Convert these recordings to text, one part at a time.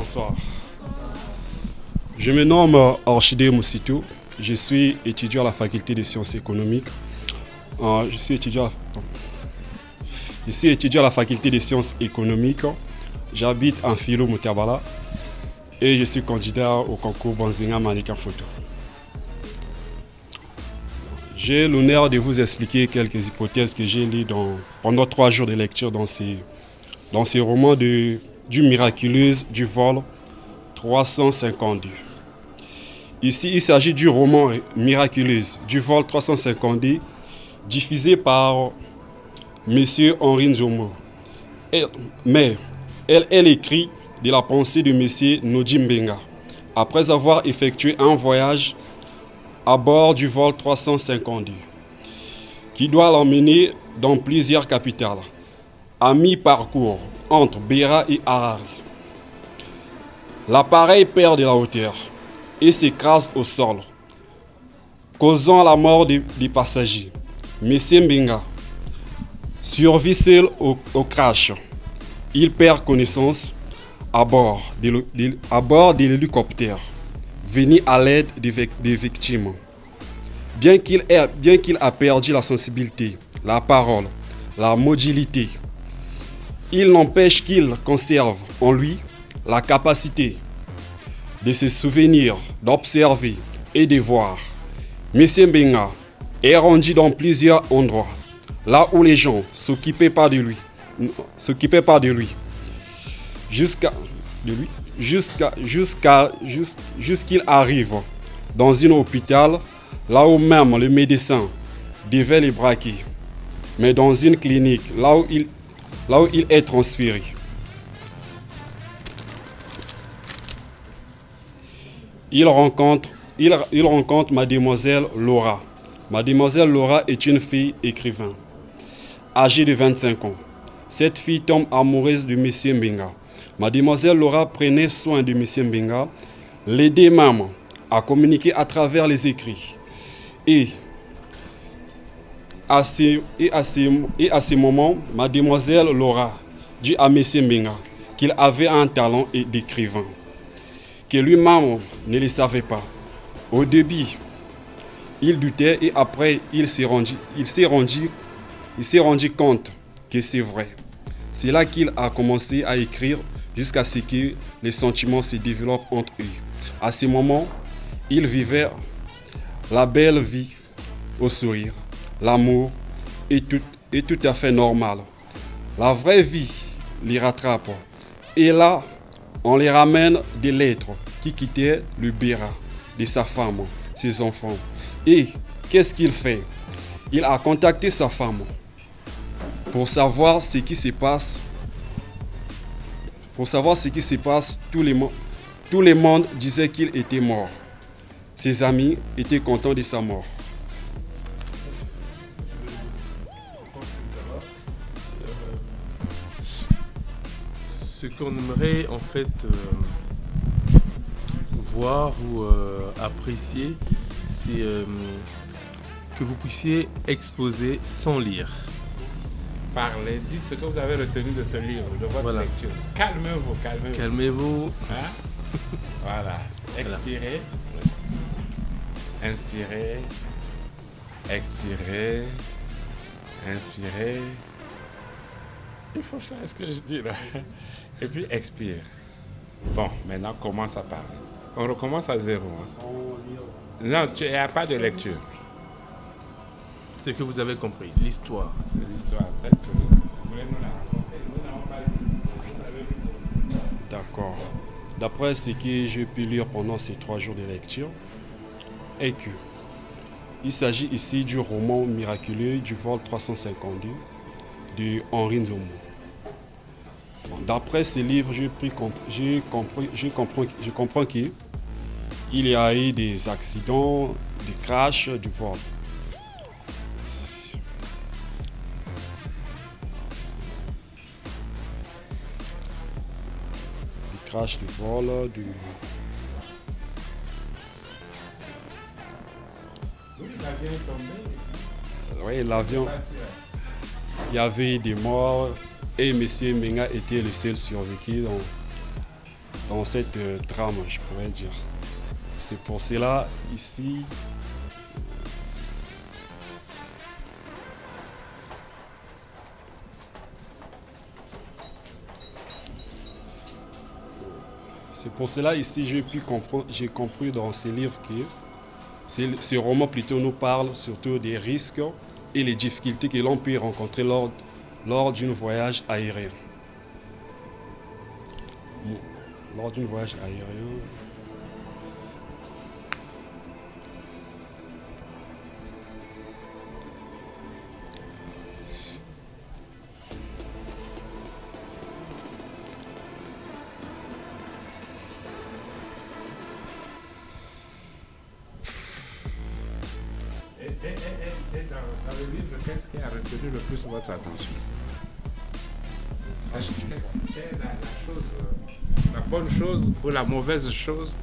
Bonsoir. Je me nomme Orchidée Moussitou. Je suis étudiant à la faculté des sciences économiques. Je suis étudiant à la faculté des sciences économiques. J'habite en Philo Moutiabala et je suis candidat au concours Banzinga Mannequin Photo. J'ai l'honneur de vous expliquer quelques hypothèses que j'ai lues pendant 3 jours de lecture dans ces romans du miraculeuse du vol 352. Ici, il s'agit du roman miraculeuse du vol 352 diffusé par M. Henri Nzomo. Elle écrit de la pensée de M. Nodji Mbenga après avoir effectué un voyage à bord du vol 352 qui doit l'emmener dans plusieurs capitales à mi-parcours entre Beira et Harare. L'appareil perd de la hauteur et s'écrase au sol, causant la mort des passagers. M. Mbenga survit seul au crash. Il perd connaissance à bord de l'hélicoptère, venu à l'aide des victimes. Bien qu'il ait perdu la sensibilité, la parole, la mobilité, il n'empêche qu'il conserve en lui la capacité de se souvenir, d'observer et de voir. M. Mbenga est rendu dans plusieurs endroits, là où les gens s'occupaient pas de lui, jusqu'il arrive dans un hôpital, là où même le médecin devait le braquer, mais dans une clinique, là où il est transféré. Il rencontre mademoiselle Laura. Mademoiselle Laura est une fille écrivain, âgée de 25 ans. Cette fille tombe amoureuse de M. Mbenga. Mademoiselle Laura prenait soin de M. Mbenga, l'aidait même à communiquer à travers les écrits. Et à ce moment, mademoiselle Laura dit à M. Mbenga qu'il avait un talent d'écrivain, que lui-même ne le savait pas. Au début, il doutait et après, il s'est rendu compte que c'est vrai. C'est là qu'il a commencé à écrire jusqu'à ce que les sentiments se développent entre eux. À ce moment, il vivait la belle vie au sourire. L'amour est tout à fait normal. La vraie vie les rattrape. Et là, on les ramène des lettres qui quittaient le Beira de sa femme, ses enfants. Et qu'est-ce qu'il fait? Il a contacté sa femme pour savoir ce qui se passe. Tout le monde disait qu'il était mort. Ses amis étaient contents de sa mort. Ce qu'on aimerait en fait voir ou apprécier, c'est que vous puissiez exposer sans lire. Parlez, dites ce que vous avez retenu de ce livre, de votre lecture. Calmez-vous. Calmez-vous. Hein? Voilà. Expirez. Inspirez. Expirez. Inspirez. Il faut faire ce que je dis là. Et puis expire. Bon, maintenant commence à parler. On recommence à zéro. Hein? Non, il n'y a pas de lecture. Ce que vous avez compris, l'histoire. C'est l'histoire. Peut-être que vous voulez nous la raconter. Nous n'avons pas lu. D'accord. D'après ce que j'ai pu lire pendant ces 3 jours de lecture, est que il s'agit ici du roman miraculeux du vol 352 de Henri Nzomo. D'après ce livre, je comprends qu'il y a eu des accidents, des crashs du vol. Des crashs du vol, Oui, l'avion est tombé. Oui, l'avion. Il y avait des morts et M. Mbenga était le seul survécu. dans cette trame, je pourrais dire. C'est pour cela, ici, j'ai compris dans ces livres que ce roman plutôt nous parle surtout des risques et les difficultés que l'on peut rencontrer lors d'un voyage aérien. Lors d'un voyage aérien. Dans le livre, qu'est-ce qui a retenu le plus votre attention? Quelle est la bonne chose ou la mauvaise chose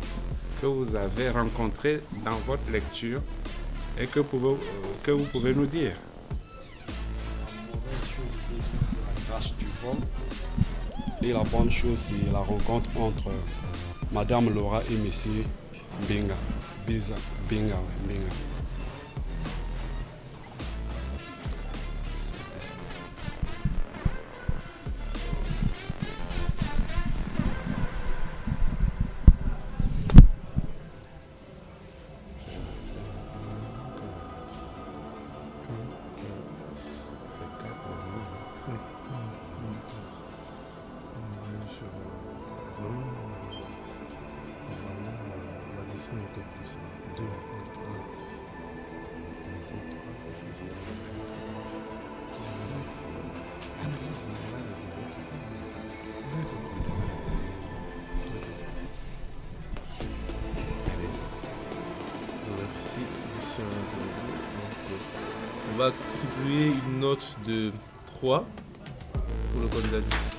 que vous avez rencontrée dans votre lecture et que vous pouvez nous dire? La mauvaise chose, c'est la crache du vol. Et la bonne chose, c'est la rencontre entre Madame Laura et Monsieur Benga. Benga. Merci, monsieur. On va attribuer une note de 3 pour le candidat 10.